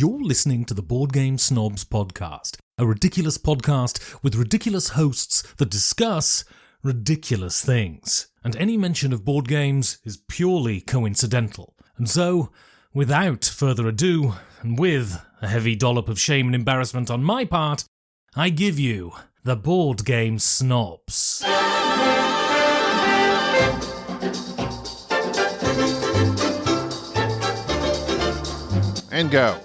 You're listening to the Board Game Snobs podcast, a ridiculous podcast with ridiculous hosts that discuss ridiculous things. And any mention of board games is purely coincidental. And so, without further ado, and with a heavy dollop of shame and embarrassment on my part, I give you the Board Game Snobs. And go.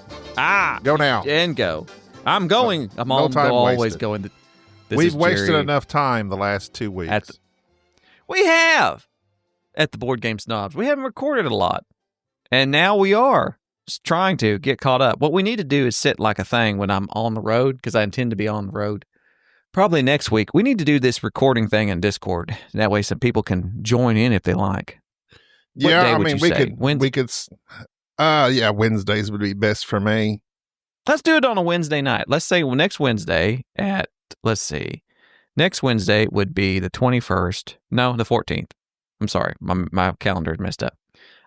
Go now. And go. I'm going. I'm No time always wasted. going. This We've is wasted Jerry. enough time the last 2 weeks. We have at the Board Game Snobs. We haven't recorded a lot, and now we are trying to get caught up. What we need to do is sit like a thing when I'm on the road, because I intend to be on the road. Probably next week. We need to do this recording thing in Discord. That way, some people can join in if they like. What Yeah, day I would mean, you we say? could. Wednesdays would be best for me. Let's do it on a Wednesday night. Let's say next Wednesday at, next Wednesday would be the 21st. No, the 14th. I'm sorry. My calendar is messed up.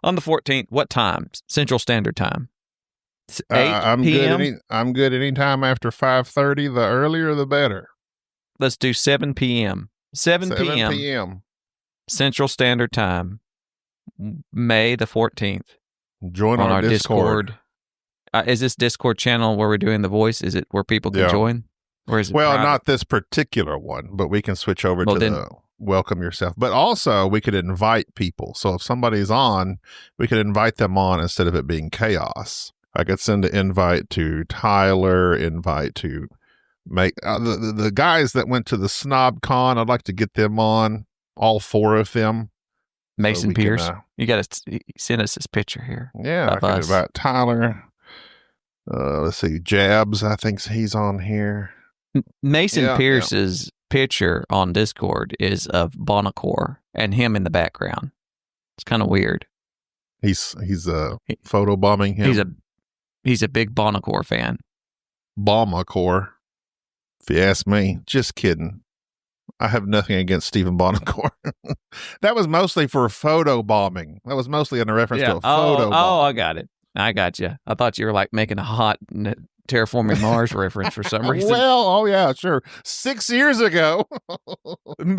On the 14th, what time? Central Standard Time. 8 I'm p.m.? good. I'm good anytime after 5:30. The earlier, the better. Let's do 7 p.m. 7 p.m. p.m. Central Standard Time, May the 14th. Join on our Discord. Is this Discord channel where we're doing the voice? Is it where people can join? Or is it Well, private? not this particular one, but we can switch over to the welcome yourself. But also, we could invite people. So if somebody's on, we could invite them on instead of it being chaos. I could send an invite to Tyler, invite to make the guys that went to the Snob Con. I'd like to get them on, all 4 of them. Mason we Pierce. can, You got to send us this picture here. Yeah, I of could us. invite Tyler. Let's see, Jabs. I think he's on here. Mason Pierce's picture on Discord is of Bonacore and him in the background. It's kind of weird. He's photo bombing him. He's a big Bonacore fan. Bombmacore, if you ask me. Just kidding. I have nothing against Stephen Bonacore. That was mostly for photo bombing. That was mostly in a reference to a photo bomb. Oh, I got it. I got you. I thought you were like making a hot Terraforming Mars reference for some reason. Well, yeah, sure. 6 years ago.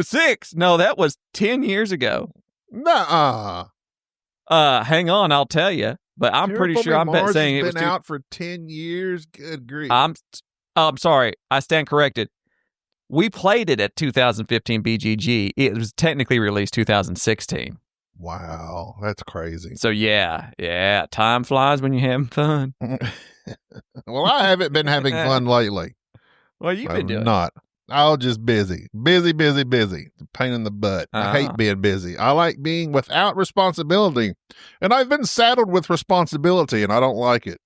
6? No, that was 10 years ago. Nuh-uh. Hang on, I'll tell you. But I'm pretty sure I'm Mars saying has it was been out for 10 years. Good grief. I'm sorry. I stand corrected. We played it at 2015 BGG. It was technically released 2016. Wow, that's crazy. So yeah. Time flies when you're having fun. Well, I haven't been having fun lately. Well, you've been doing not. I'll just busy. It's a pain in the butt. I hate being busy. I like being without responsibility. And I've been saddled with responsibility, and I don't like it.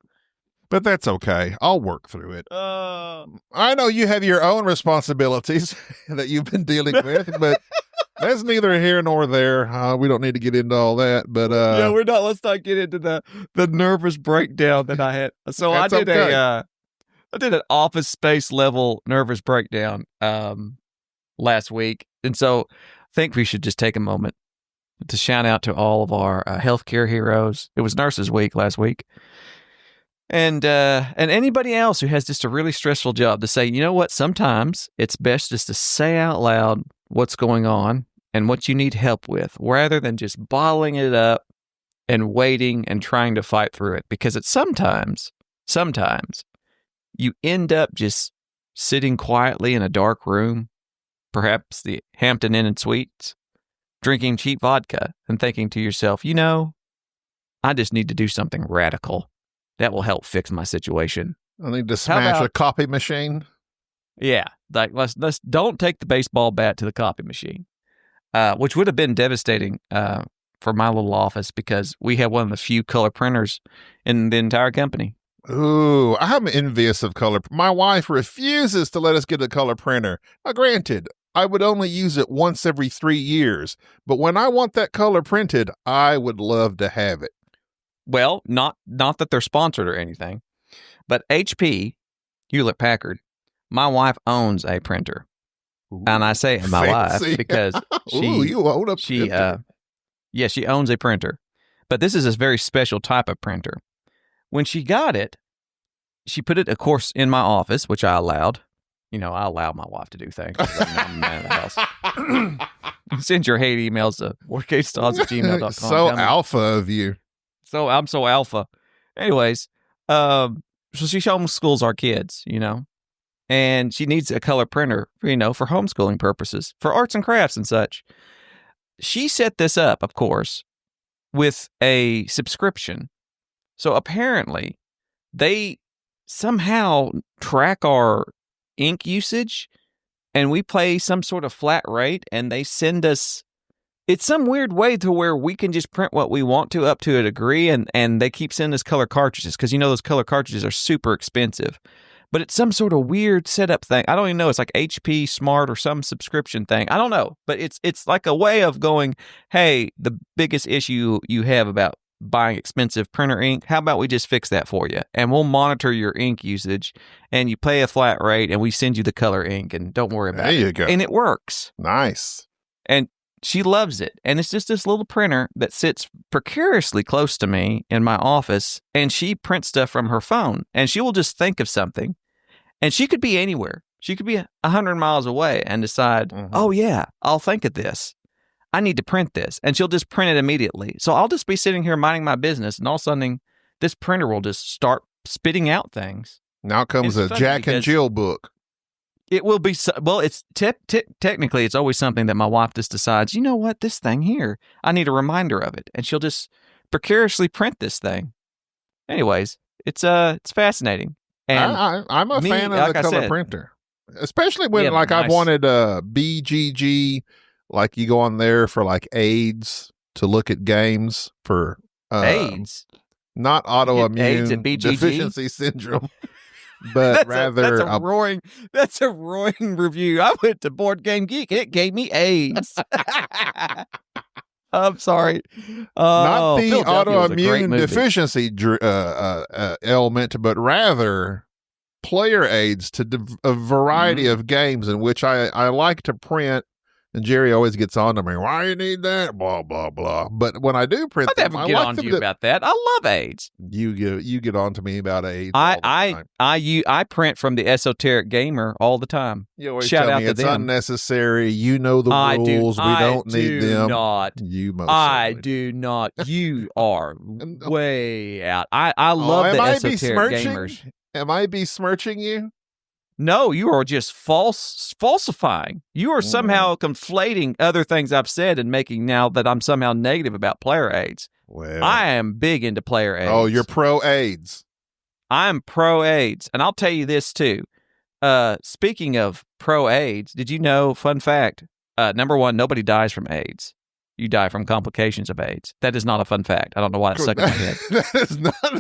But that's okay. I'll work through it. I know you have your own responsibilities that you've been dealing with, but that's neither here nor there. We don't need to get into all that. But yeah, we're not. Let's not get into the nervous breakdown that I had. So I did I did an Office Space level nervous breakdown last week, and so I think we should just take a moment to shout out to all of our healthcare heroes. It was Nurses Week last week. And anybody else who has just a really stressful job, to say, you know what, sometimes it's best just to say out loud what's going on and what you need help with, rather than just bottling it up and waiting and trying to fight through it. Because it's sometimes you end up just sitting quietly in a dark room, perhaps the Hampton Inn and Suites, drinking cheap vodka and thinking to yourself, you know, I just need to do something radical that will help fix my situation. I need to smash a copy machine. Yeah, like let's don't take the baseball bat to the copy machine, which would have been devastating for my little office, because we have one of the few color printers in the entire company. Ooh, I'm envious of color. My wife refuses to let us get a color printer. Now, granted, I would only use it once every 3 years, but when I want that color printed, I would love to have it. Well, not that they're sponsored or anything, but HP, Hewlett Packard, my wife owns a printer. Ooh, and I say my wife because you own a printer. She owns a printer. But this is a very special type of printer. When she got it, she put it, of course, in my office, which I allowed. You know, I allow my wife to do things. I'm the man of the house. Send your hate emails to workcastodds@gmail.com. So alpha of you. So I'm so alpha. Anyways, so she homeschools our kids, you know, and she needs a color printer, you know, for homeschooling purposes, for arts and crafts and such. She set this up, of course, with a subscription. So apparently they somehow track our ink usage and we pay some sort of flat rate and they send us, it's some weird way to where we can just print what we want to up to a degree, and they keep sending us color cartridges because, you know, those color cartridges are super expensive. But it's some sort of weird setup thing. I don't even know. It's like HP Smart or some subscription thing. I don't know. But it's like a way of going, hey, the biggest issue you have about buying expensive printer ink, how about we just fix that for you? And we'll monitor your ink usage, and you pay a flat rate, and we send you the color ink, and don't worry about it. There you go. And it works. Nice. And she loves it. And it's just this little printer that sits precariously close to me in my office, and she prints stuff from her phone, and she will just think of something, and she could be anywhere. She could be 100 miles away and decide, oh yeah, I'll think of this. I need to print this. And she'll just print it immediately. So I'll just be sitting here minding my business, and all of a sudden this printer will just start spitting out things. Now comes a Jack and Jill book. It will be, well, it's technically, it's always something that my wife just decides, you know what, this thing here, I need a reminder of it. And she'll just precariously print this thing. Anyways, it's fascinating. And I'm a fan of the color printer, especially when I've wanted BGG, like you go on there for like AIDS to look at games for AIDS, not autoimmune AIDS and BGG? Deficiency syndrome, but that's a roaring review. I went to Board Game Geek and it gave me AIDS. I'm sorry. Not the autoimmune deficiency element, but rather player aids to a variety of games in which I like to print. And Jerry always gets on to me, why you need that? Blah, blah, blah. But when I do print them, I get on to you about that. I love AIDS. You get on to me about AIDS. I print from the Esoteric Gamer all the time. You always tell me it's unnecessary. You know the rules. We don't need them. I do not. You are way out. I love the Esoteric Gamers. Am I besmirching you? No, you are just falsifying. You are somehow conflating other things I've said and making now that I'm somehow negative about player AIDS. Well, I am big into player AIDS. Oh, you're pro AIDS. I'm pro AIDS. And I'll tell you this too. Speaking of pro AIDS, did you know, fun fact, number one, nobody dies from AIDS. You die from complications of AIDS. That is not a fun fact. I don't know why it's stuck in my head.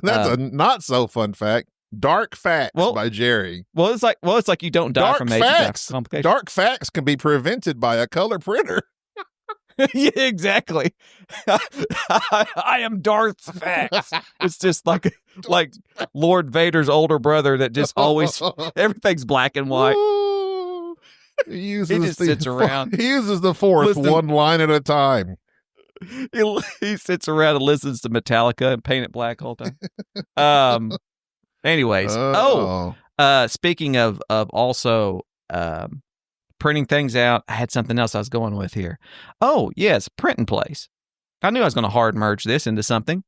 That's a not so fun fact. Dark Facts by Jerry. Well, it's like you don't die from AIDS. Dark facts can be prevented by a color printer. Yeah, exactly. I am Darth Facts. It's just like Lord Vader's older brother that just always everything's black and white. He just sits around. He uses the Force one line at a time. He sits around and listens to Metallica and paint it black all the time. Anyways, speaking of also printing things out, I had something else I was going with here. Oh, yes, print in place. I knew I was going to hard merge this into something.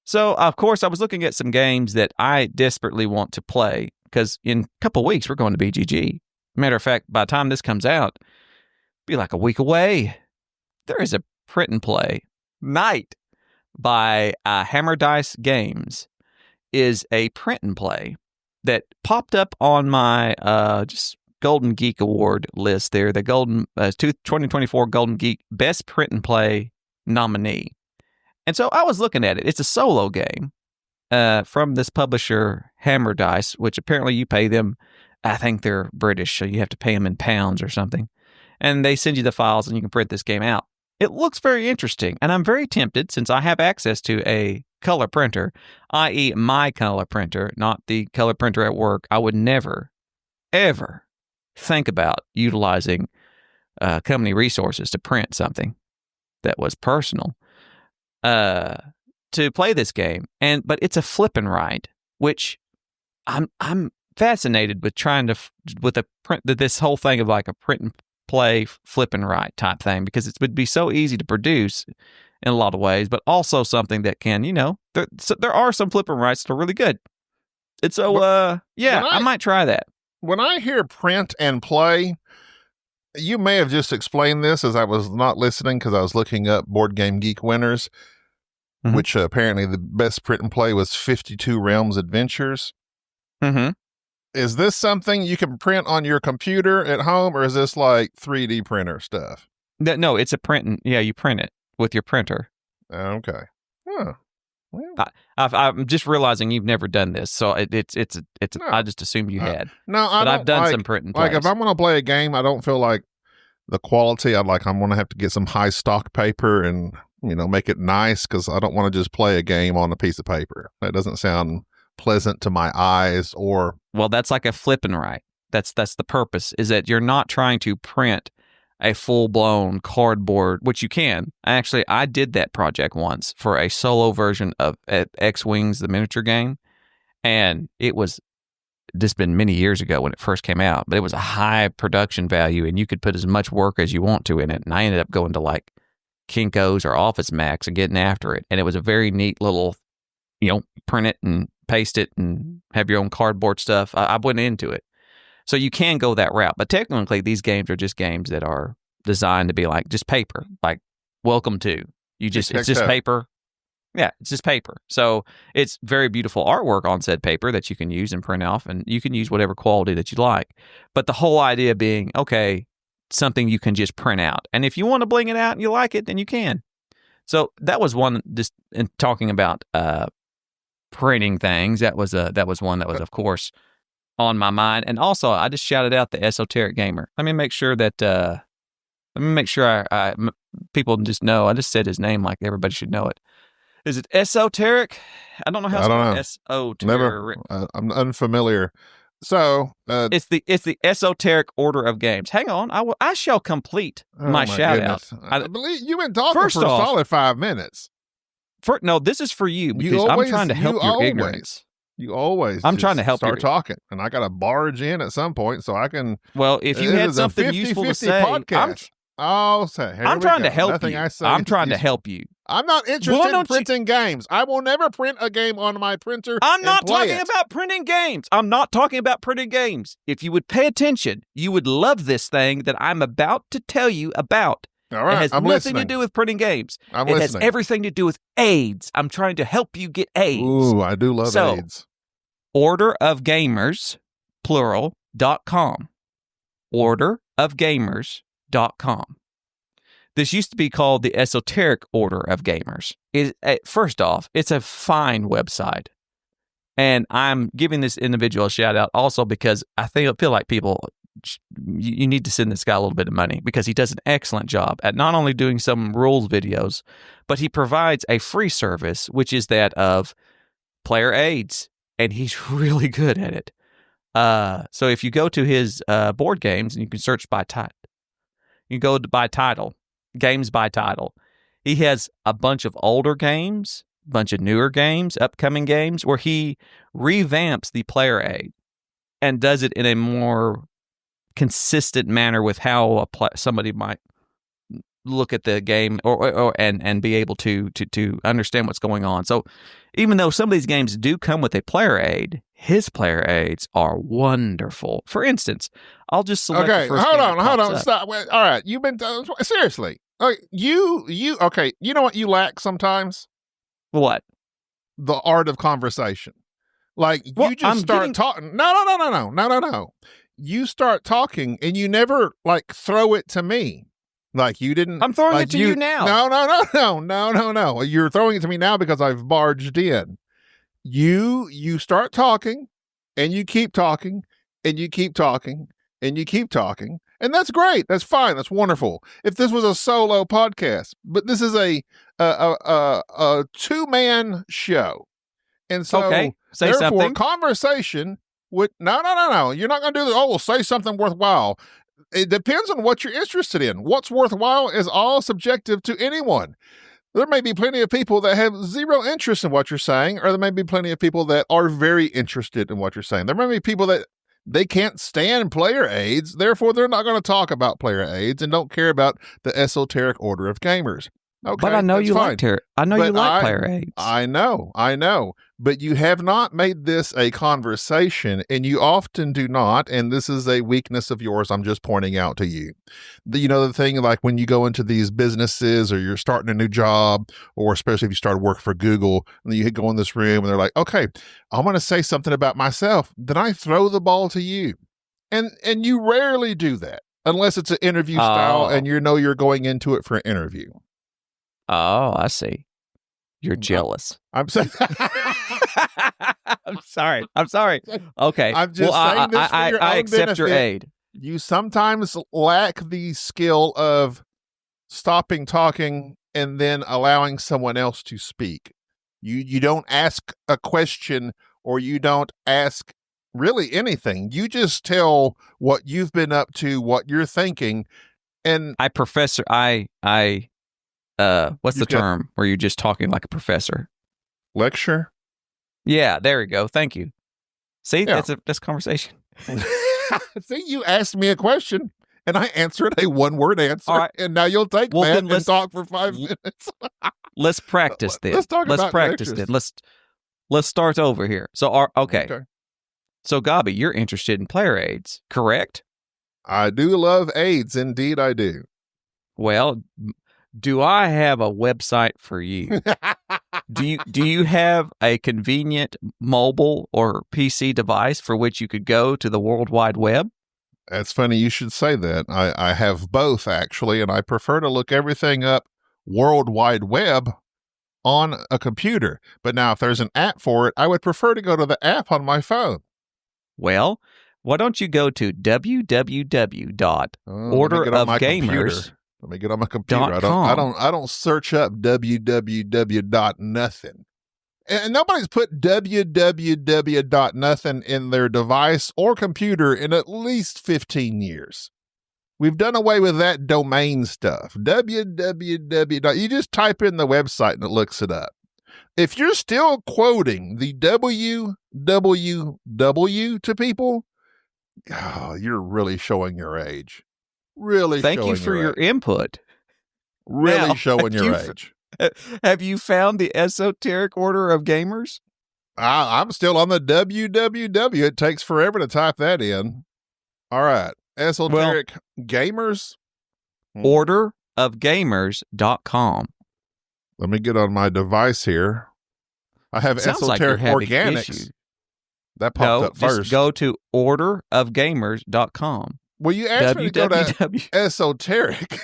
So, of course, I was looking at some games that I desperately want to play because in a couple of weeks, we're going to BGG. Matter of fact, by the time this comes out, it'll be like a week away. There is a print and play night by Hammer Dice Games. Is a print and play that popped up on my just Golden Geek Award list there, the 2024 Golden Geek Best Print and Play nominee. And so I was looking at it. It's a solo game from this publisher, Hammer Dice, which apparently you pay them. I think they're British, so you have to pay them in pounds or something. And they send you the files and you can print this game out. It looks very interesting, and I'm very tempted, since I have access to a color printer, i.e. my color printer, not the color printer at work. I would never, ever think about utilizing company resources to print something that was personal to play this game. But it's a flip and write, which I'm fascinated with trying to with a print this whole thing of like a print and play, flip and write type thing, because it would be so easy to produce in a lot of ways, but also something that can, there are some flip and writes that are really good. And so, I might try that. When I hear print and play, you may have just explained this as I was not listening because I was looking up Board Game Geek winners, which apparently the best print and play was 52 Realms Adventures. Mm-hmm. Is this something you can print on your computer at home, or is this like 3D printer stuff? No, it's a print. You print it with your printer. Okay. Huh. Well, I'm just realizing you've never done this, so it's. No, I just assumed you had. No, but I've done some print and plays. Like if I'm going to play a game, I don't feel like the quality. I'm going to have to get some high stock paper and make it nice, because I don't want to just play a game on a piece of paper. That doesn't sound pleasant to my eyes. Or that's like a flip and write. That's the purpose, is that you're not trying to print a full-blown cardboard, which you can. Actually, I did that project once for a solo version of X-Wings, the miniature game, and it was just been many years ago when it first came out, but it was a high production value, and you could put as much work as you want to in it, and I ended up going to like Kinko's or Office Max and getting after it, and it was a very neat little, print it and paste it and have your own cardboard stuff. I went into it. So you can go that route, but technically these games are just games that are designed to be like just paper, like welcome to. It's just paper. Yeah, it's just paper. So it's very beautiful artwork on said paper that you can use and print off, and you can use whatever quality that you like. But the whole idea being, okay, something you can just print out. And if you want to bling it out and you like it, then you can. So that was one, just in talking about printing things. That was one that was, of course, on my mind. And also, I just shouted out the Esoteric Gamer. Let me make sure people just know. I just said his name like everybody should know it. Is it Esoteric? I don't know how to spell Esoteric. Never. I'm unfamiliar. So it's the Esoteric Order of Games. Hang on, I shall complete my shout out. I believe you've been talking for a solid 5 minutes. No, this is for you, because I'm trying to help your ignorance. You always. I'm trying to help start talking, and I got to barge in at some point so I can. Well, if you had something useful to say, podcast. I'm trying to help you. I'm trying to help you. I'm not interested in printing games. I will never print a game on my printer. I'm not talking about printing games. I'm not talking about printing games. If you would pay attention, you would love this thing that I'm about to tell you about. All right, it has nothing to do with printing games. It has everything to do with AIDS. I'm trying to help you get AIDS. Ooh, I do love AIDS. Orderofgamers, plural.com. Orderofgamers.com. This used to be called the Esoteric Order of Gamers. First off, it's a fine website. And I'm giving this individual a shout out also because I feel like people, you need to send this guy a little bit of money, because he does an excellent job at not only doing some rules videos, but he provides a free service, which is that of player aids. And he's really good at it. So if you go to his board games, and you can search by title, you go to by title, games by title. He has a bunch of older games, a bunch of newer games, upcoming games, where he revamps the player aid and does it in a more consistent manner with how somebody might look at the game and be able to understand what's going on. So even though some of these games do come with a player aid, his player aids are wonderful. For instance, I'll just select the first hold game on, stop. Wait, all right, you've been seriously. You okay? You know what you lack sometimes? What? The art of conversation. Like you just start talking. No. You start talking and you never like throw it to me. Like you didn't. I'm throwing it to you now. No. You're throwing it to me now because I've barged in. You start talking, and you keep talking, and you keep talking, and you keep talking, and that's great. That's fine. That's wonderful. If this was a solo podcast, but this is a 2-man show, and so say therefore something. Conversation would no. You're not going to do this. Oh, well, say something worthwhile. It depends on what you're interested in. What's worthwhile is all subjective to anyone. There may be plenty of people that have zero interest in what you're saying, or there may be plenty of people that are very interested in what you're saying. There may be people that they can't stand player aids, therefore they're not going to talk about player aids and don't care about the esoteric order of gamers. Okay, but I know you fine. you like player aids. I know. But you have not made this a conversation, and you often do not, and this is a weakness of yours I'm just pointing out to you. The thing, like when you go into these businesses or you're starting a new job, or especially if you start work for Google, and you go in this room and they're like, okay, I'm going to say something about myself. Then I throw the ball to you. And you rarely do that unless it's an interview style and you're going into it for an interview. Oh, I see. You're jealous. I'm saying. I'm sorry. Okay. I'm just saying this for your own I accept benefit. your aid. You sometimes lack the skill of stopping talking and then allowing someone else to speak. You don't ask a question, or you don't ask really anything. You just tell what you've been up to, what you're thinking. And what's the term where you're just talking like a professor? Lecture? Yeah, there we go. Thank you. See, Yeah. that's conversation. See, you asked me a question and I answered a one-word answer. All right. And now you'll take that and talk for 5 minutes. Let's practice then. Let's practice lectures. then. Let's start over here. So, okay. So, Gabi, you're interested in player aids, correct? I do love aids. Indeed, I do. Well, do I have a website for you? Do you have a convenient mobile or PC device for which you could go to the World Wide Web? That's funny you should say that. I have both, actually, and I prefer to look everything up World Wide Web on a computer. But now if there's an app for it, I would prefer to go to the app on my phone. Well, why don't you go to www.orderofgamers.com. Let me get on my computer. I don't search up www.nothing. And nobody's put www.nothing in their device or computer in at least 15 years. We've done away with that domain stuff. www. You just type in the website and it looks it up. If you're still quoting the www to people, you're really showing your age. Thank you for your input. Really showing your age. Have you found the esoteric order of gamers? I'm still on the www. It takes forever to type that in. All right. Esoteric gamers? Orderofgamers.com. Let me get on my device here. I have esoteric organics. Issues. That popped up first. Just go to orderofgamers.com. Well, you asked me to go to esoteric.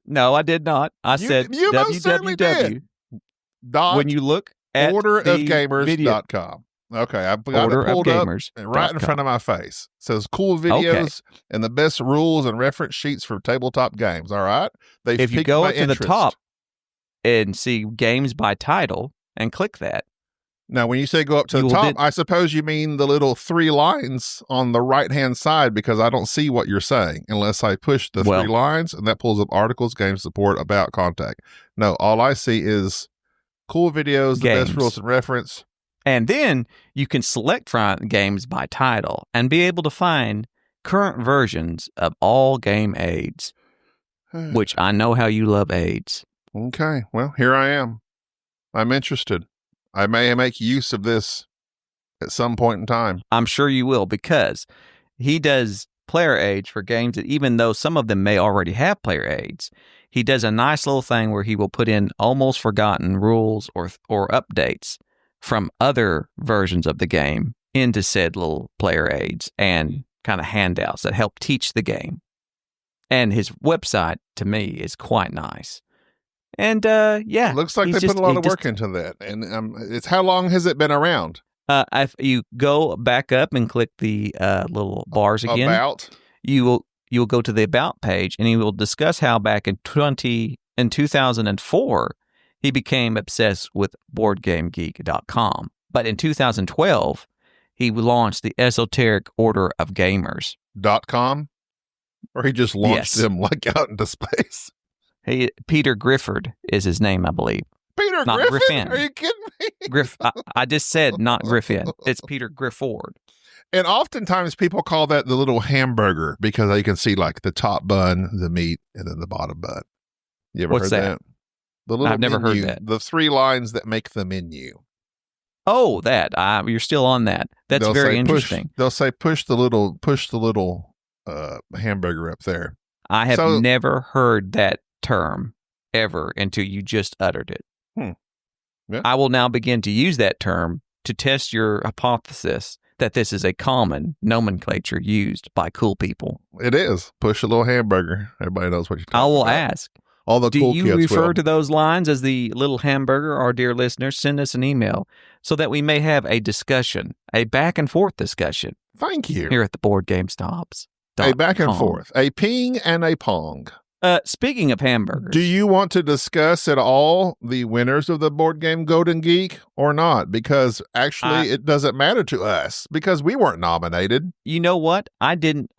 No, I did not. I said www. When you look at orderofgamers.com. Okay, I've got it pulled up right in front of my face. It says cool videos and the best rules and reference sheets for tabletop games. All right. If you go to the top and see games by title and click that. Now, when you say go up to the top, I suppose you mean the little 3 lines on the right-hand side, because I don't see what you're saying unless I push the 3 lines, and that pulls up articles, game support, about, contact. No, all I see is cool videos, the best rules and reference. And then you can select from games by title and be able to find current versions of all game aids, which I know how you love aids. Okay, well, here I am. I'm interested. I may make use of this at some point in time. I'm sure you will, because he does player aids for games that, even though some of them may already have player aids, he does a nice little thing where he will put in almost forgotten rules or updates from other versions of the game into said little player aids and kind of handouts that help teach the game. And his website, to me, is quite nice. And looks like they put a lot of work into that. And it's how long has it been around? If you go back up and click the little bars again, you'll go to the About page, and he will discuss how back in 2004 he became obsessed with BoardGameGeek.com. But in 2012, he launched the Esoteric Order of Gamers. .com? Or he just launched them like out into space? Peter Grifford is his name, I believe. Peter Not Griffin? Griffin. Are you kidding me? I just said not Griffin. It's Peter Grifford. And oftentimes people call that the little hamburger because you can see like the top bun, the meat, and then the bottom bun. You ever What's heard that? The little I've never menu, heard that. The 3 lines that make the menu. Oh, that. You're still on that. That's very interesting. They'll say push the little hamburger up there. I have never heard that term ever until you just uttered it. Yeah. I will now begin to use that term to test your hypothesis that this is a common nomenclature used by cool people. It is. Push a little hamburger. Everybody knows what you're talking about. I will ask. All the cool Do kids you refer will. to those lines as the little hamburger? Our dear listeners, send us an email so that we may have a discussion, a back and forth discussion. Thank you. Here at the Board Game Snobs. A back and forth. A ping and a pong. Speaking of hamburgers. Do you want to discuss at all the winners of the Board Game Golden Geek or not? Because actually it doesn't matter to us because we weren't nominated. You know what? I didn't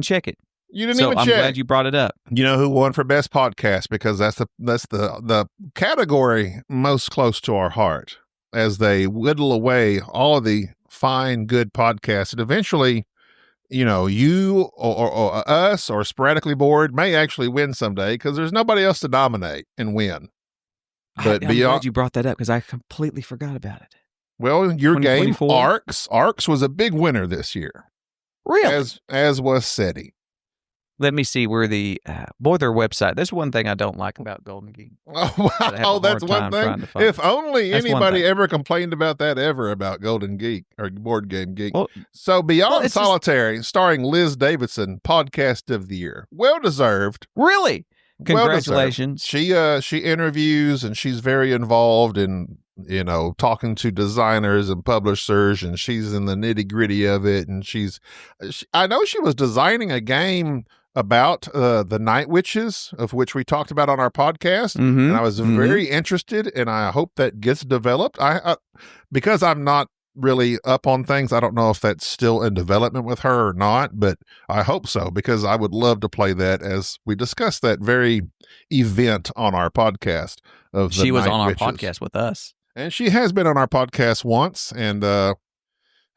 check it. You didn't even check. I'm glad you brought it up. You know who won for best podcast because that's the category most close to our heart as they whittle away all of the fine, good podcasts. And eventually, you or us or Sporadically Bored may actually win someday because there's nobody else to nominate and win. But I'm glad you brought that up because I completely forgot about it. Well, your game, 2024? Arcs was a big winner this year. Really? As was SETI. Let me see where their website. That's one thing I don't like about Golden Geek. Oh, that's one thing. If only anybody ever complained about that ever about Golden Geek or Board Game Geek. Well, so Beyond Solitary, starring Liz Davidson, Podcast of the Year. Well deserved. Really? Congratulations. She interviews and she's very involved in talking to designers and publishers, and she's in the nitty gritty of it. And I know she was designing a game about the Night Witches, of which we talked about on our podcast. Mm-hmm. And I was very interested, and I hope that gets developed. Because I'm not really up on things, I don't know if that's still in development with her or not, but I hope so, because I would love to play that as we discussed that very event on our podcast. She was on our podcast with us. And she has been on our podcast once, and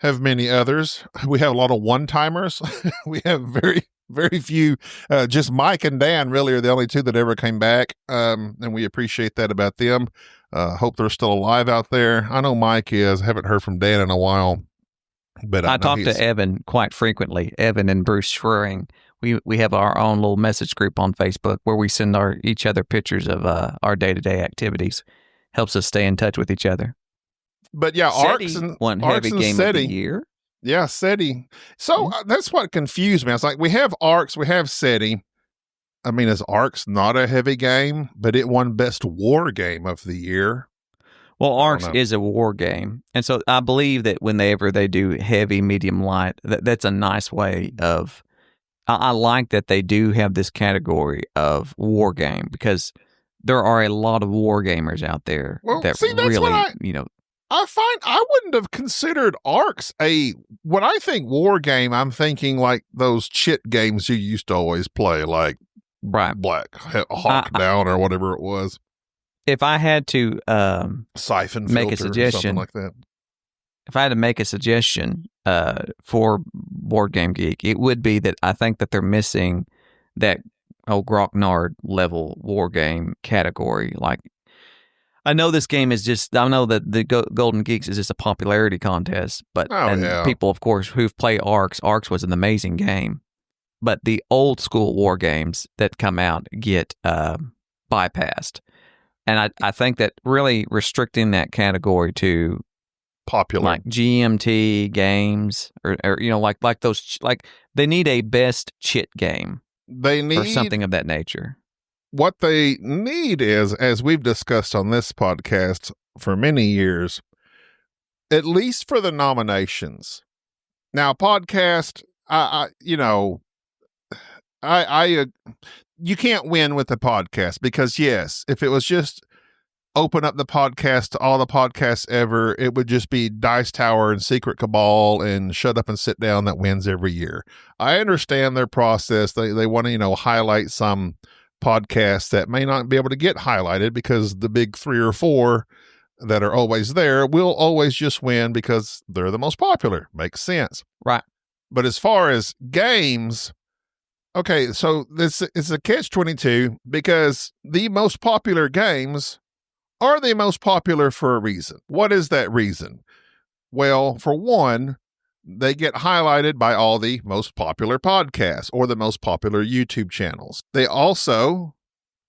have many others. We have a lot of one-timers. We have very, very few. Just Mike and Dan really are the only 2 that ever came back, and we appreciate that about them. Hope they're still alive out there. I know Mike is. I haven't heard from Dan in a while. But I talk to Evan quite frequently, Evan and Bruce Schroering. We have our own little message group on Facebook where we send each other pictures of our day-to-day activities. Helps us stay in touch with each other. But yeah, Arcs and heavy game SETI. Of the year. Yeah, SETI. So that's what confused me. I was like, we have Arcs, we have SETI. I mean, is Arcs not a heavy game? But it won Best War Game of the Year. Well, Arcs is a war game. And so I believe that whenever they do heavy, medium, light, that's a nice way of... I like that they do have this category of war game because there are a lot of war gamers out there that really, I find I wouldn't have considered Arcs when I think war game, I'm thinking like those chit games you used to always play, like Black Hawk Down or whatever it was. If I had to Siphon make a Filter suggestion, or something like that. If I had to make a suggestion for Board Game Geek, it would be that I think that they're missing that Grognard level war game category. Like, I know this game is I know that the Golden Geeks is just a popularity contest, but people, of course, who've played Arcs was an amazing game. But the old school war games that come out get bypassed. And I think that really restricting that category to popular, like GMT games or like those, like they need a best chit game. They need or something of that nature. What they need is, as we've discussed on this podcast for many years, at least for the nominations. Now, podcast, you can't win with the podcast because, yes, if it was just open up the podcast to all the podcasts ever, it would just be Dice Tower and Secret Cabal and Shut Up and Sit Down that wins every year. I understand their process. They want to, highlight some podcasts that may not be able to get highlighted because the big 3 or 4 that are always there will always just win because they're the most popular. Makes sense. Right. But as far as games, okay, so this is a catch-22 because the most popular games are the most popular for a reason. What is that reason? Well, for one, they get highlighted by all the most popular podcasts or the most popular YouTube channels. They also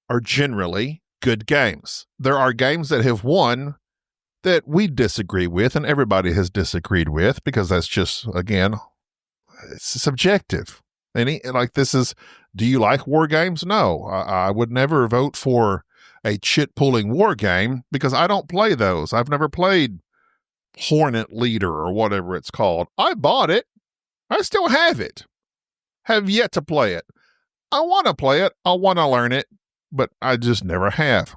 are generally good games. There are games that have won that we disagree with and everybody has disagreed with because that's just, again, it's subjective. Do you like war games? No, I would never vote for a chit-pulling war game because I don't play those. I've never played Hornet Leader or whatever it's called. I bought it. I still have it. Have yet to play it. I want to play it. I want to learn it, but I just never have.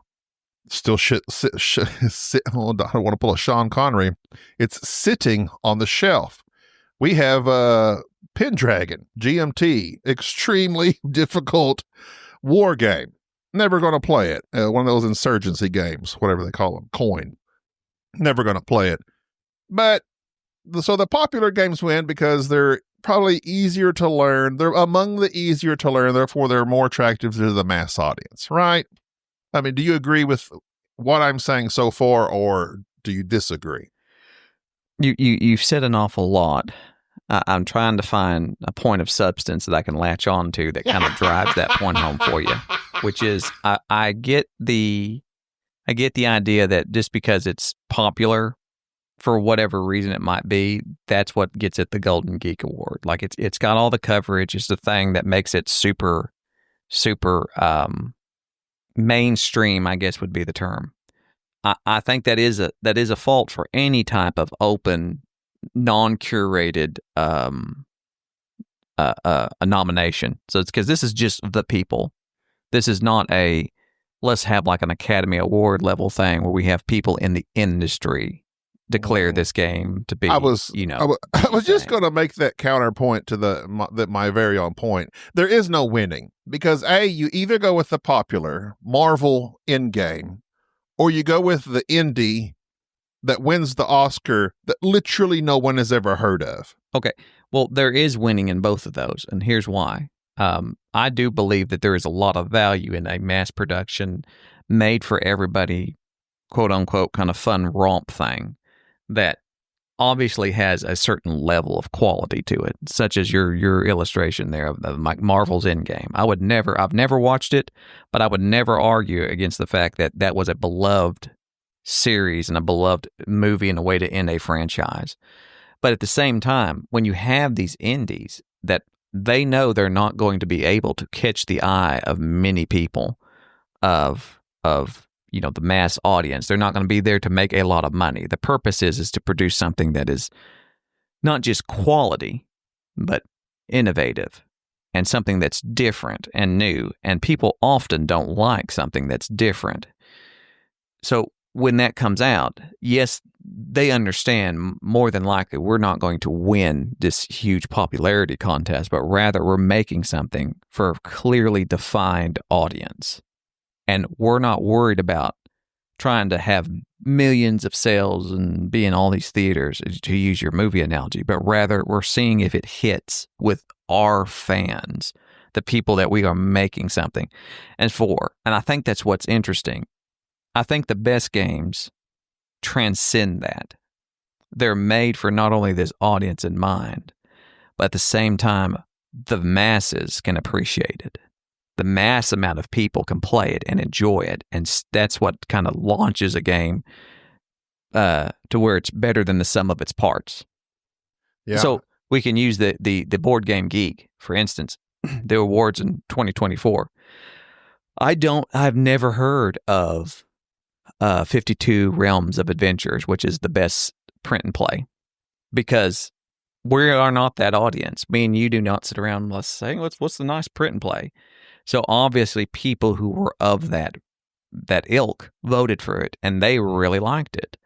Still sit. I don't want to pull a Sean Connery. It's sitting on the shelf. We have Pendragon, GMT, extremely difficult war game. Never going to play it. One of those insurgency games, whatever they call them, coin. Never going to play it. But so the popular games win because they're probably easier to learn. They're among the easier to learn. Therefore, they're more attractive to the mass audience, right? I mean, do you agree with what I'm saying so far, or do you disagree? You've said an awful lot. I'm trying to find a point of substance that I can latch on to that kind of drives that point home for you, which is I get the idea that just because it's popular, for whatever reason it might be, that's what gets it the Golden Geek Award. Like it's got all the coverage. It's the thing that makes it super mainstream, I guess would be the term. I think that is a fault for any type of open, non-curated a nomination. So it's because this is just the people. This is not let's have like an Academy Award level thing where we have people in the industry declare this game to be, I was just going to make that counterpoint to my very own point. There is no winning because you either go with the popular Marvel Endgame or you go with the indie that wins the Oscar that literally no one has ever heard of. Okay. Well, there is winning in both of those, and here's why. I do believe that there is a lot of value in a mass production made for everybody, quote unquote, kind of fun romp thing that obviously has a certain level of quality to it, such as your illustration there of Marvel's Endgame. I've never watched it, but I would never argue against the fact that that was a beloved series and a beloved movie and a way to end a franchise. But at the same time, when you have these indies that they know they're not going to be able to catch the eye of many people, of the mass audience, they're not going to be there to make a lot of money. The purpose is to produce something that is not just quality, but innovative and something that's different and new. And people often don't like something that's different. So when that comes out, yes, they understand more than likely we're not going to win this huge popularity contest, but rather we're making something for a clearly defined audience. And we're not worried about trying to have millions of sales and be in all these theaters, to use your movie analogy, but rather we're seeing if it hits with our fans, the people that we are making something and for. And I think that's what's interesting. I think the best games transcend that. They're made for not only this audience in mind, but at the same time, the masses can appreciate it. The mass amount of people can play it and enjoy it. And that's what kind of launches a game to where it's better than the sum of its parts. Yeah. So we can use the Board Game Geek, for instance, the awards in 2024. I've never heard of 52 Realms of Adventures, which is the best print and play, because we are not that audience. Me and you do not sit around and say, what's the nice print and play? So obviously people who were of that ilk voted for it, and they really liked it.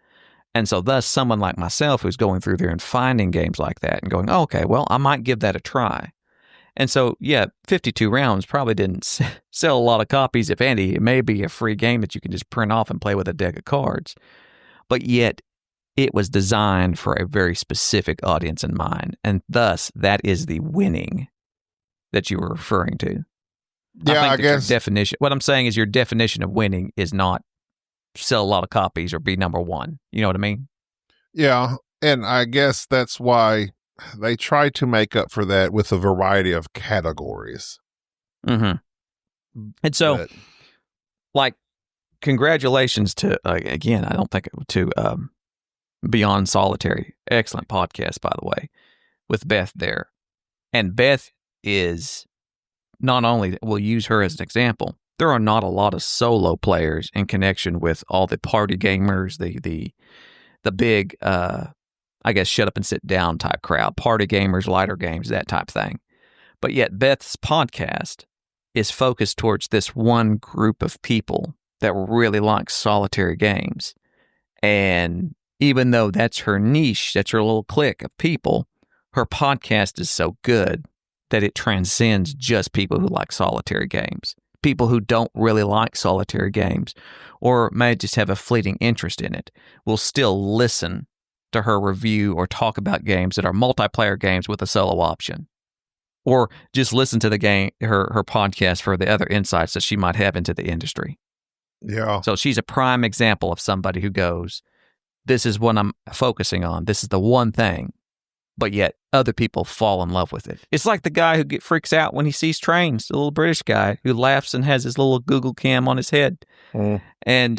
And so thus someone like myself who's going through there and finding games like that and going, oh, okay, well, I might give that a try. And so, yeah, 52 rounds probably didn't sell a lot of copies, if any. It may be a free game that you can just print off and play with a deck of cards. But yet, it was designed for a very specific audience in mind. And thus, that is the winning that you were referring to. Yeah, I guess. Your definition, what I'm saying is your definition of winning is not sell a lot of copies or be number one. You know what I mean? Yeah. And I guess that's why they try to make up for that with a variety of categories. Mm-hmm. And so, like, congratulations to, again, I don't think to Beyond Solitary. Excellent podcast, by the way, with Beth there. And Beth is not only, we'll use her as an example, there are not a lot of solo players in connection with all the party gamers, the big, I guess, shut up and sit down type crowd, party gamers, lighter games, that type thing. But yet Beth's podcast is focused towards this one group of people that really like solitary games. And even though that's her niche, that's her little clique of people, her podcast is so good that it transcends just people who like solitary games. People who don't really like solitary games or may just have a fleeting interest in it will still listen to her review or talk about games that are multiplayer games with a solo option, or just listen to the game, her podcast for the other insights that she might have into the industry. Yeah. So she's a prime example of somebody who goes, this is what I'm focusing on. This is the one thing. But yet other people fall in love with it. It's like the guy who freaks out when he sees trains, the little British guy who laughs and has his little Google cam on his head. And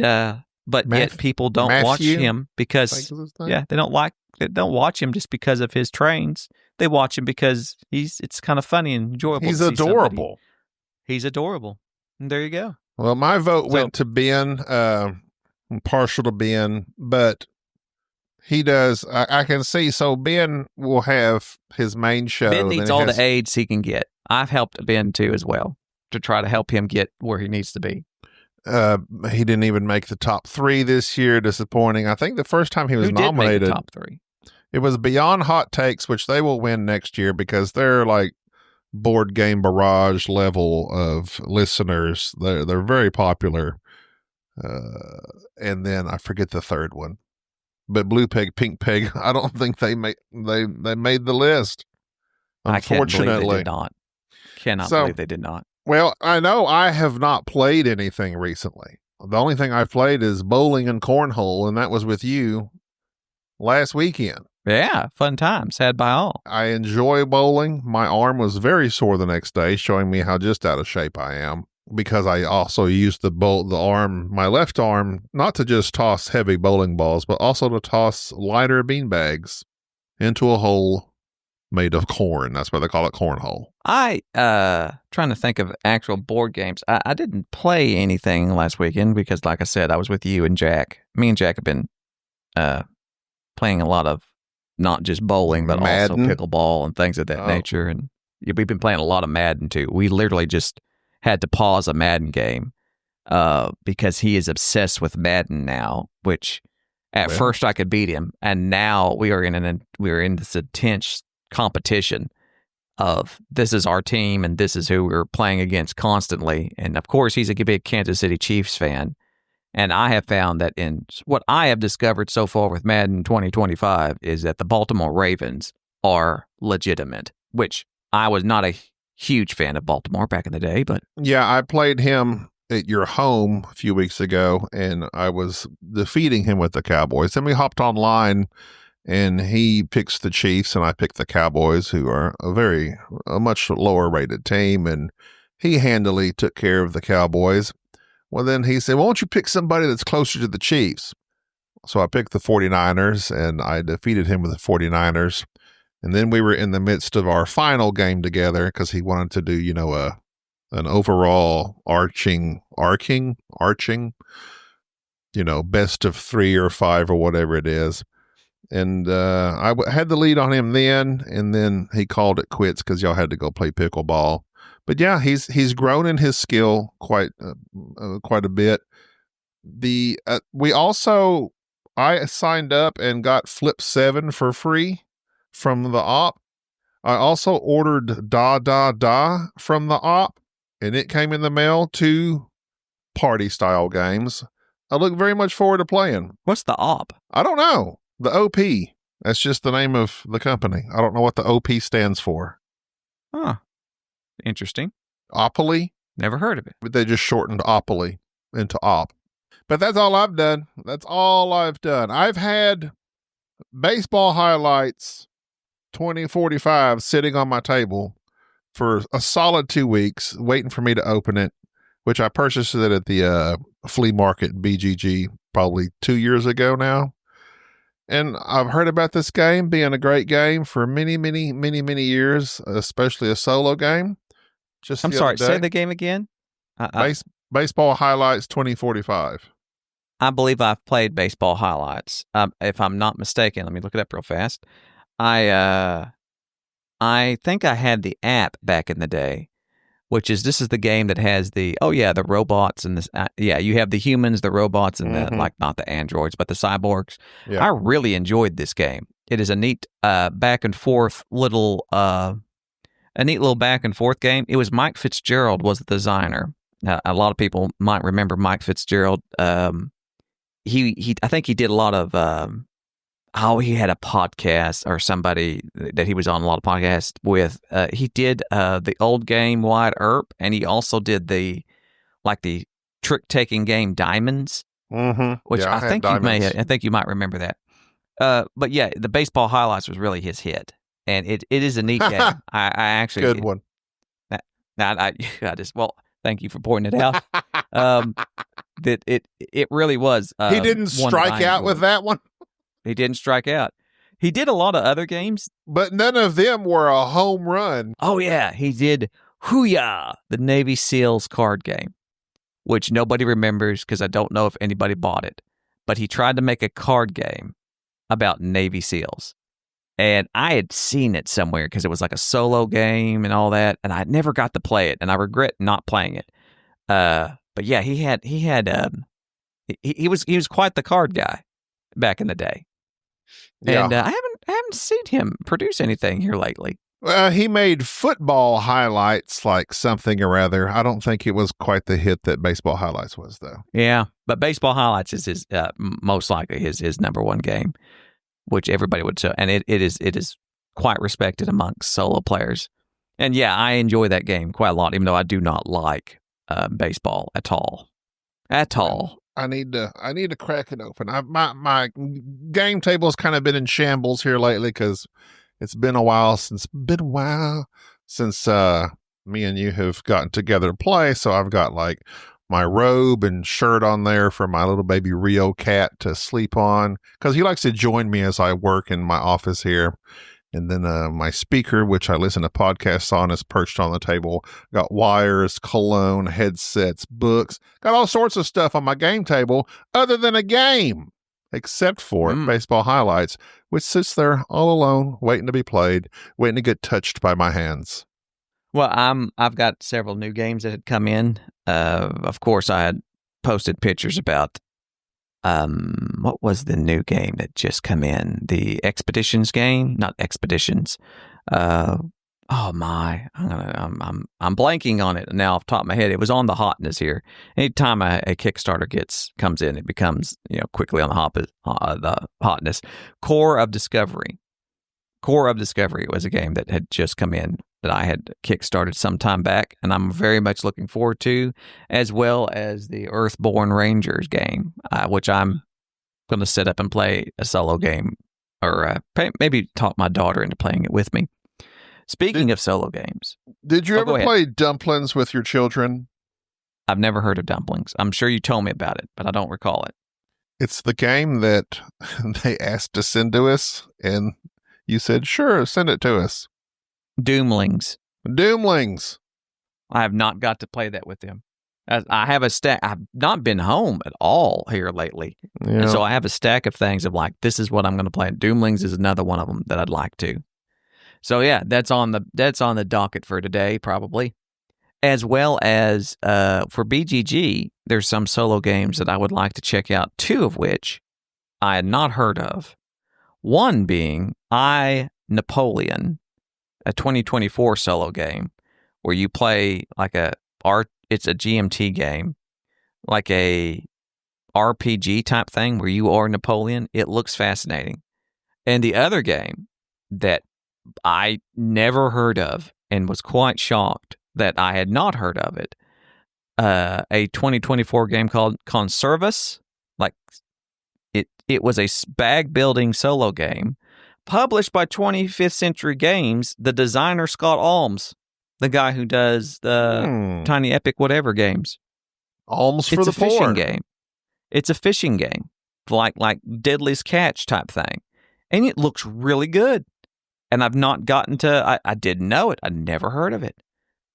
but yet people don't watch him because they don't watch him just because of his trains. They watch him because it's kind of funny and enjoyable. He's adorable. He's adorable. And there you go. Well, my vote went to Ben. I'm partial to Ben, but he does. I can see. So Ben will have his main show. Ben needs all the aids he can get. I've helped Ben too as well to try to help him get where he needs to be. He didn't even make the top 3 this year. Disappointing. I think the first time he was nominated, did make the top 3? It was Beyond Hot Takes, which they will win next year because they're like Board Game Barrage level of listeners. They're very popular. And then I forget the third one. But Blue Peg, Pink Peg, I don't think they made the list. Unfortunately, I can't believe they did not. Cannot believe they did not. Well, I know I have not played anything recently. The only thing I've played is bowling and cornhole, and that was with you last weekend. Yeah, fun times had by all. I enjoy bowling. My arm was very sore the next day, showing me how just out of shape I am. Because I also used my left arm, not to just toss heavy bowling balls, but also to toss lighter beanbags into a hole made of corn. That's why they call it cornhole. Trying to think of actual board games. I didn't play anything last weekend because, like I said, I was with you and Jack. Me and Jack have been playing a lot of not just bowling, but Madden. Also pickleball and things of that nature. And we've been playing a lot of Madden too. We literally just had to pause a Madden game because he is obsessed with Madden now, which at first I could beat him, and now we are in this intense competition of this is our team and this is who we're playing against constantly. And of course, he's a big Kansas City Chiefs fan, and I have found that in what I have discovered so far with Madden 2025 is that the Baltimore Ravens are legitimate, which I was not a huge fan of Baltimore back in the day, but yeah, I played him at your home a few weeks ago, and I was defeating him with the Cowboys. Then we hopped online, and he picks the Chiefs, and I picked the Cowboys, who are a much lower rated team, and he handily took care of the Cowboys. Well, then he said, "Why don't you pick somebody that's closer to the Chiefs?" So I picked the 49ers, and I defeated him with the 49ers. And then we were in the midst of our final game together because he wanted to do, an overall arching, best of 3 or 5 or whatever it is. And I had the lead on him then, and then he called it quits because y'all had to go play pickleball. But yeah, he's grown in his skill quite a bit. I signed up and got Flip 7 for free from the op. I also ordered Da Da Da from the op, and it came in the mail. 2 party-style games. I look very much forward to playing. What's the op? I don't know. The OP. That's just the name of the company. I don't know what the OP stands for. Huh. Interesting. Opoly? Never heard of it. But they just shortened Opoly into op. But that's all I've done. That's all I've done. I've had baseball highlights 2045 sitting on my table for a solid 2 weeks, waiting for me to open it, which I purchased it at the flea market BGG probably 2 years ago now. And I've heard about this game being a great game for many, many, many, many years, especially a solo game. I'm sorry, say the game again. Baseball Highlights 2045. I believe I've played Baseball Highlights. If I'm not mistaken, let me look it up real fast. I think I had the app back in the day, this is the game that has the robots and this. You have the humans, the robots, and the not the androids, but the cyborgs. Yeah. I really enjoyed this game. It is a neat back and forth little back and forth game. It was Mike Fitzgerald was the designer. A lot of people might remember Mike Fitzgerald. I think he did a lot of. He had a podcast or somebody that he was on a lot of podcasts with. He did the old game Wyatt Earp, and he also did the trick-taking game Diamonds, which I think you might remember that. But yeah, the Baseball Highlights was really his hit, and it is a neat game. I actually good one. Thank you for pointing it out. That it really was. He didn't strike out with that one. He didn't strike out. He did a lot of other games, but none of them were a home run. Oh yeah, he did Hoo-Yah, the Navy SEALs card game, which nobody remembers because I don't know if anybody bought it. But he tried to make a card game about Navy SEALs. And I had seen it somewhere because it was like a solo game and all that, and I never got to play it, and I regret not playing it. But yeah, he was quite the card guy back in the day. And I haven't seen him produce anything here lately. He made Football Highlights like something or other. I don't think it was quite the hit that Baseball Highlights was, though. Yeah, but Baseball Highlights is his most likely his number one game, which everybody would say, and it is quite respected amongst solo players. And yeah, I enjoy that game quite a lot, even though I do not like baseball at all. At all. I need to crack it open. My game table has kind of been in shambles here lately because it's been a while since me and you have gotten together to play. So I've got like my robe and shirt on there for my little baby Rio cat to sleep on because he likes to join me as I work in my office here. And then my speaker, which I listen to podcasts on, is perched on the table. Got wires, cologne, headsets, books. Got all sorts of stuff on my game table other than a game, except for Baseball Highlights, which sits there all alone, waiting to be played, waiting to get touched by my hands. Well, I've got several new games that had come in. Of course, I had posted pictures about what was the new game that just come in? The Expeditions game, not Expeditions. I'm blanking on it now off the top of my head. It was on the hotness here. Anytime a Kickstarter comes in, it becomes quickly on the hotness. Core of Discovery. Core of Discovery was a game that had just come in that I had kickstarted some time back, and I'm very much looking forward to, as well as the Earthborn Rangers game, which I'm going to set up and play a solo game, or maybe talk my daughter into playing it with me. Speaking of solo games. Did you ever play Dumplings with your children? I've never heard of Dumplings. I'm sure you told me about it, but I don't recall it. It's the game that they asked to send to us, and you said, sure, send it to us. Doomlings. I have not got to play that with them. I have a stack. I've not been home at all here lately. Yeah. And so I have a stack of things of like, this is what I'm going to play. Doomlings is another one of them that I'd like to. So yeah, that's on the docket for today, probably. As well as for BGG, there's some solo games that I would like to check out, 2 of which I had not heard of. One being Napoleon, a 2024 solo game where you play like it's a GMT game, like a RPG type thing where you are Napoleon. It looks fascinating. And the other game that I never heard of and was quite shocked that I had not heard of it, a 2024 game called Conservus. Like it was a bag building solo game published by 25th Century Games, the designer Scott Alms, the guy who does the Tiny Epic whatever games. Alms for the poor. It's a fishing game. It's a fishing game, like Deadliest Catch type thing. And it looks really good. And I've not gotten to, I didn't know it. I never heard of it.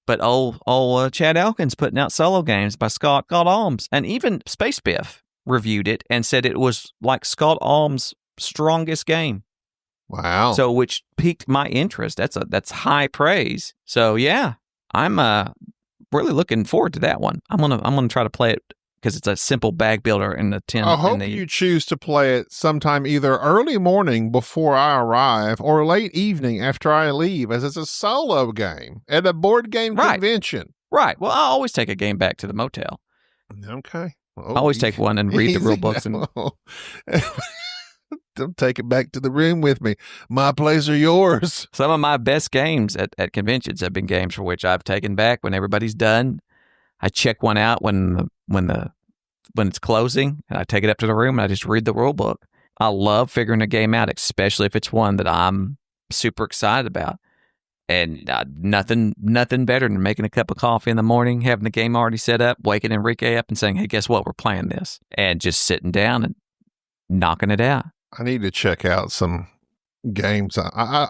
But old Chad Elkins putting out solo games by Scott Alms. And even Space Biff reviewed it and said it was like Scott Alms' strongest game. Wow. So which piqued my interest. That's high praise. So yeah, I'm really looking forward to that one. I'm gonna try to play it because it's a simple bag builder in the 10. I hope you choose to play it sometime either early morning before I arrive or late evening after I leave, as it's a solo game at a board game convention. Right. Well, I always take a game back to the motel. Okay. I always take one and read the rule books. And don't take it back to the room with me. My place or yours. Some of my best games at conventions have been games for which I've taken back when everybody's done. I check one out when it's closing, and I take it up to the room and I just read the rule book. I love figuring a game out, especially if it's one that I'm super excited about. And nothing better than making a cup of coffee in the morning, having the game already set up, waking Enrique up and saying, "Hey, guess what? We're playing this," and just sitting down and knocking it out. I need to check out some games. I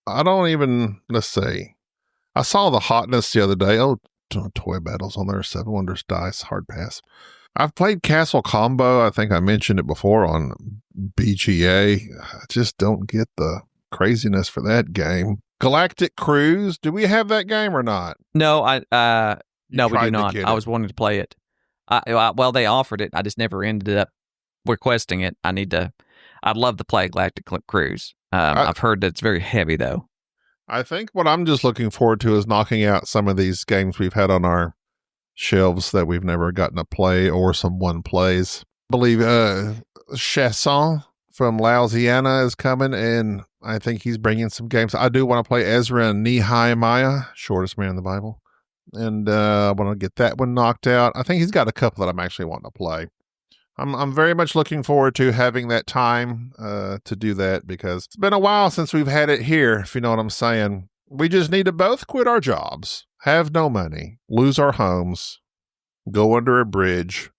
don't even, let's see. I saw the Hotness the other day. Oh, toy battles on there. 7 Wonders Dice, hard pass. I've played Castle Combo. I think I mentioned it before on BGA. I just don't get the craziness for that game. Galactic Cruise. Do we have that game or not? No, we do not. I was wanting to play it. Well, they offered it. I just never ended up requesting it. I'd love to play Galactic Cruise. I've heard that it's very heavy, though. I think what I'm just looking forward to is knocking out some of these games we've had on our shelves that we've never gotten to play or someone plays. I believe Chasson from Louisiana is coming, and I think he's bringing some games. I do want to play Ezra and Nehemiah, shortest man in the Bible, and I want to get that one knocked out. I think he's got a couple that I'm actually wanting to play. I'm very much looking forward to having that time to do that, because it's been a while since we've had it here, if you know what I'm saying. We just need to both quit our jobs, have no money, lose our homes, go under a bridge,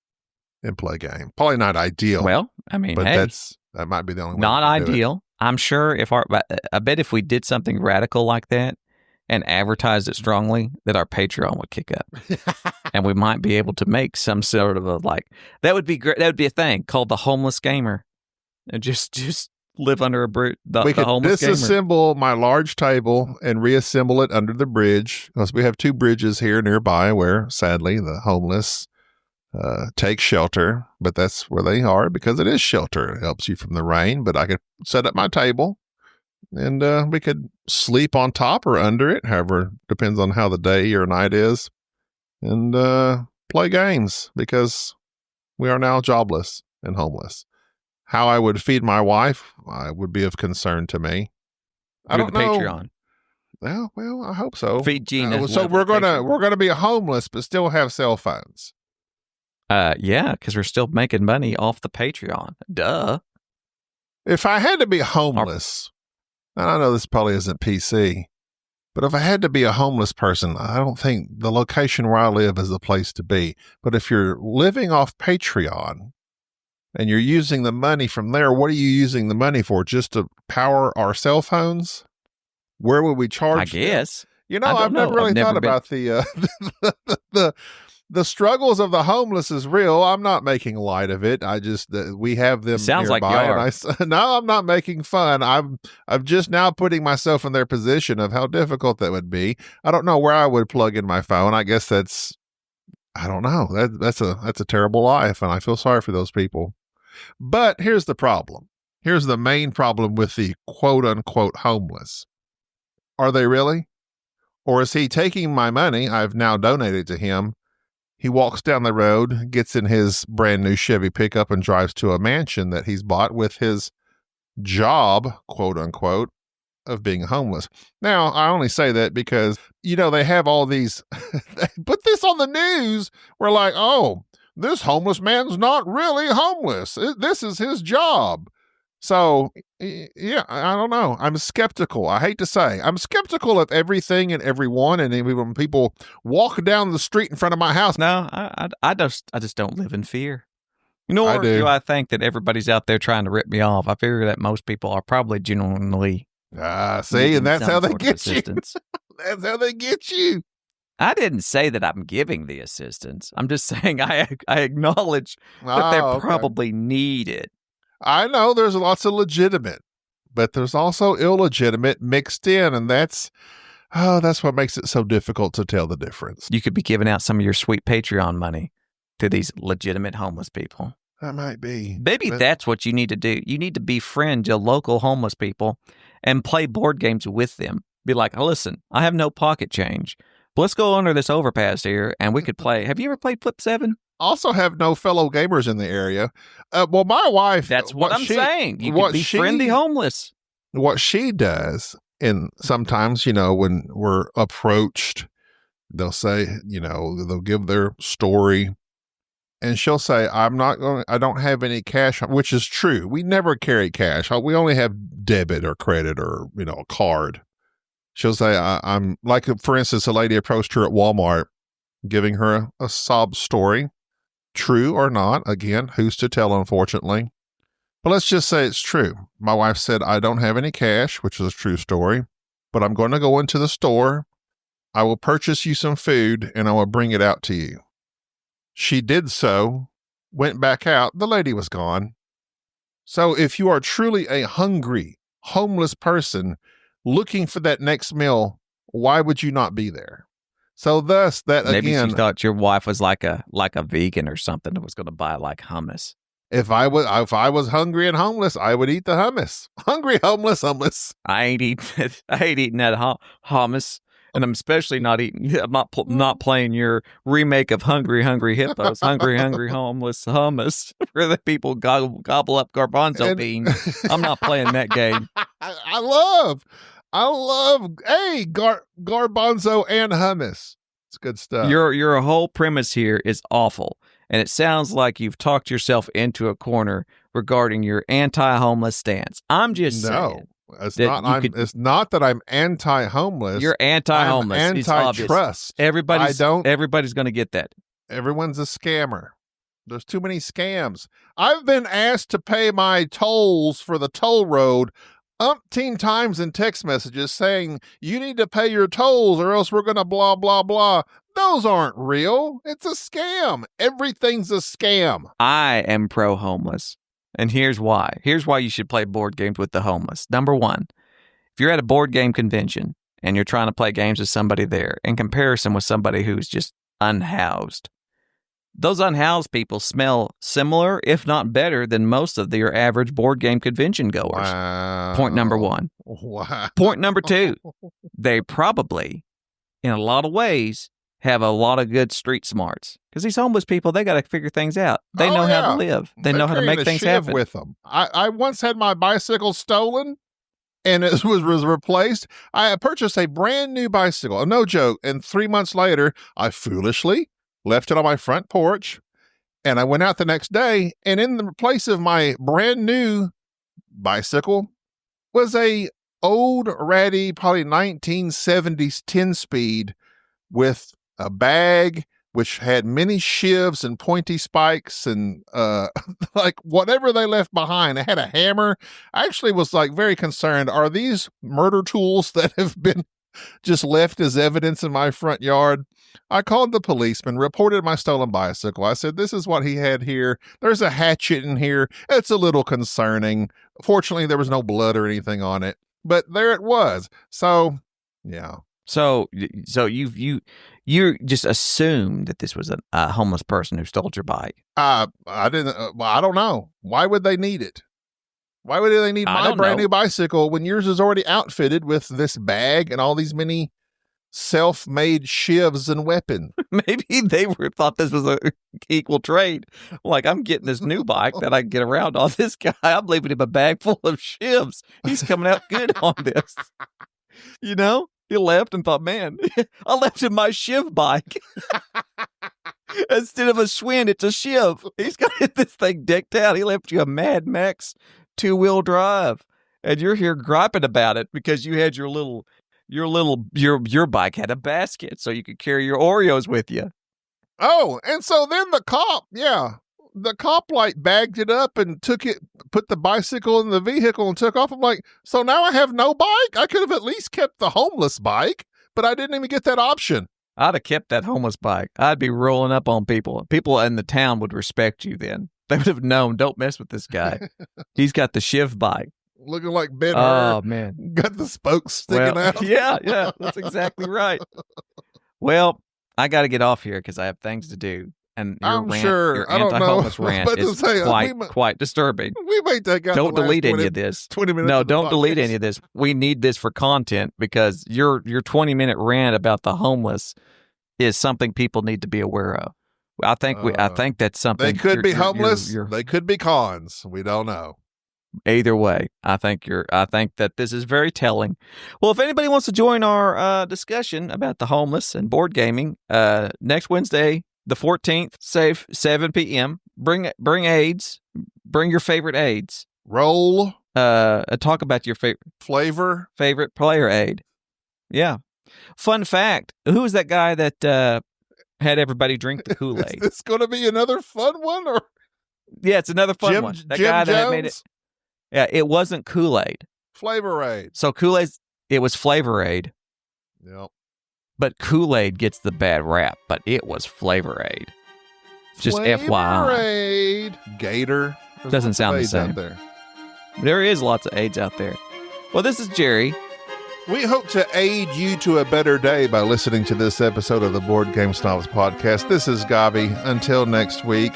and play a game. Probably not ideal. Well, I mean, but hey, that might be the only way. Not ideal. I'm sure I bet if we did something radical like that and advertised it strongly, that our Patreon would kick up. And we might be able to make some sort of that would be great. That would be a thing called the homeless gamer. And just live under a bridge. We could disassemble my large table and reassemble it under the bridge, because we have 2 bridges here nearby where, sadly, the homeless take shelter. But that's where they are, because it is shelter. It helps you from the rain. But I could set up my table, and we could sleep on top or under it, however, depends on how the day or night is, and play games, because we are now jobless and homeless. How I would feed my wife would be of concern to me. I don't know. Patreon. Well, I hope so. Feed Gina. So we're gonna be homeless, but still have cell phones. Yeah, because we're still making money off the Patreon. Duh. If I had to be homeless, and I know this probably isn't PC, but if I had to be a homeless person, I don't think the location where I live is the place to be. But if you're living off Patreon and you're using the money from there, what are you using the money for? Just to power our cell phones? Where would we charge? I guess. I've never really thought about the struggles of the homeless is real. I'm not making light of it. I just we have them. Sounds nearby, like you are. No, I'm not making fun. I'm just now putting myself in their position of how difficult that would be. I don't know where I would plug in my phone. I guess I don't know. That's a terrible life, and I feel sorry for those people. But here's the problem. Here's the main problem with the quote unquote homeless. Are they really? Or is he taking my money I've now donated to him? He walks down the road, gets in his brand new Chevy pickup, and drives to a mansion that he's bought with his job, quote unquote, of being homeless. Now, I only say that because, they have all these, they put this on the news. We're like, oh, this homeless man's not really homeless. This is his job. So, yeah, I don't know. I'm skeptical. I hate to say. I'm skeptical of everything and everyone. And even when people walk down the street in front of my house. No, I just don't live in fear. Nor do I think that everybody's out there trying to rip me off. I figure that most people are probably genuinely. See, and that's how they get you. That's how they get you. I didn't say that I'm giving the assistance. I'm just saying I acknowledge that they probably need it. I know there's lots of legitimate, but there's also illegitimate mixed in, and that's what makes it so difficult to tell the difference. You could be giving out some of your sweet Patreon money to these legitimate homeless people. That might be. Maybe that's what you need to do. You need to befriend your local homeless people and play board games with them. Be like, oh, listen, I have no pocket change, but let's go under this overpass here, and we could play. Have you ever played Flip 7? Also have no fellow gamers in the area. Well, my wife... That's what I'm saying. You can befriend the homeless. What she does, and sometimes, when we're approached, they'll say, they'll give their story, and she'll say, I don't have any cash, which is true. We never carry cash. We only have debit or credit or, a card. She'll say, I'm like, for instance, a lady approached her at Walmart, giving her a sob story. True or not, again, who's to tell, unfortunately. But let's just say it's true. My wife said, I don't have any cash, which is a true story, but I'm going to go into the store. I will purchase you some food, and I will bring it out to you. She did so, went back out. The lady was gone. So if you are truly a hungry, homeless person looking for that next meal, why would you not be there? So thus, that maybe again, she thought your wife was like a vegan or something that was going to buy like hummus. If I was hungry and homeless, I would eat the hummus. Hungry, homeless. I ain't eating that hummus, and I'm especially not eating. I'm not playing your remake of Hungry Hippos. Hungry homeless hummus where the people gobble up garbanzo beans. I'm not playing that game. I love, garbanzo and hummus. It's good stuff. Your whole premise here is awful, and it sounds like you've talked yourself into a corner regarding your anti-homeless stance. I'm just saying. It's not that I'm anti-homeless. You're anti-homeless. I'm anti-trust. Everybody's going to get that. Everyone's a scammer. There's too many scams. I've been asked to pay my tolls for the toll road umpteen times in text messages saying, you need to pay your tolls or else we're going to blah, blah, blah. Those aren't real. It's a scam. Everything's a scam. I am pro-homeless. And here's why. Here's why you should play board games with the homeless. Number one, if you're at a board game convention and you're trying to play games with somebody there in comparison with somebody who's just unhoused, those unhoused people smell similar, if not better, than most of your average board game convention goers. Wow. Point number one. Wow. Point number two, they probably, in a lot of ways, have a lot of good street smarts. Because these homeless people, they got to figure things out. They know how to live. They know how to make things happen. With them. I once had my bicycle stolen, and it was replaced. I purchased a brand new bicycle, no joke, and 3 months later, I foolishly left it on my front porch, and I went out the next day, and in the place of my brand new bicycle was a old, ratty, probably 1970s 10-speed with a bag, which had many shivs and pointy spikes and like whatever they left behind. It had a hammer. I actually was like very concerned. Are these murder tools that have been just left as evidence in my front yard? I called the policeman, reported my stolen bicycle. I said, this is what he had here. There's a hatchet in here. It's a little concerning. Fortunately, there was no blood or anything on it, but there it was. So, yeah. So you just assumed that this was a homeless person who stole your bike. I didn't. I don't know. Why would they need it? Why would they need I my don't brand know. new bicycle when yours is already outfitted with this bag and all these many self-made shivs and weapons? Maybe they thought this was a equal trade. Like, I'm getting this new bike that I can get around on. This guy, I'm leaving him a bag full of shivs. He's coming out good on this. You know? He left and thought, man, I left him my Shiv bike. Instead of a Schwinn, it's a Shiv. He's got this thing decked out. He left you a Mad Max 2-wheel drive. And you're here griping about it because you had your bike had a basket so you could carry your Oreos with you. Oh, and so then the cop like bagged it up and took it, put the bicycle in the vehicle and took off. I'm like, so now I have no bike? I could have at least kept the homeless bike, but I didn't even get that option. I'd have kept that homeless bike. I'd be rolling up on people. People in the town would respect you then. They would have known, don't mess with this guy. He's got the Shiv bike. Looking like Ben Oh, Hur. man. Got the spokes sticking out. Yeah, that's exactly right. Well, I got to get off here because I have things to do. And your I don't know. anti-homeless rant is quite disturbing. We may take out Don't the last delete 20, any of this. 20 minutes. No, of the don't delete podcast. any of this. We need this for content because your 20-minute rant about the homeless is something people need to be aware of. I think that's something. They could be you're- homeless. you're- They could be cons. We don't know. Either way, I think that this is very telling. Well, if anybody wants to join our discussion about the homeless and board gaming, next Wednesday, the 14th, safe 7 p.m. Bring aids. Bring your favorite aids. Roll. Talk about your Flavor. favorite player aid. Yeah. Fun fact: who was that guy that had everybody drink the Is Kool-Aid? this going to be another fun one? Or Yeah, it's another fun one. That Jim guy that Jones? made it. Yeah, it wasn't Kool-Aid. Flavor Aid. So Kool-Aid, it was Flavor Aid. Yep. But Kool-Aid gets the bad rap, but it was Flavor Aid. Just Flavor FYI. Aid. Gator. There's Doesn't lots of sound the aids out same. there. There is lots of aids out there. Well, this is Jerry. We hope to aid you to a better day by listening to this episode of the Board Game Snobs podcast. This is Gabi. Until next week,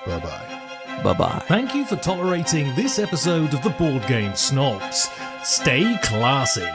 bye-bye. Bye-bye. Thank you for tolerating this episode of the Board Game Snobs. Stay classy.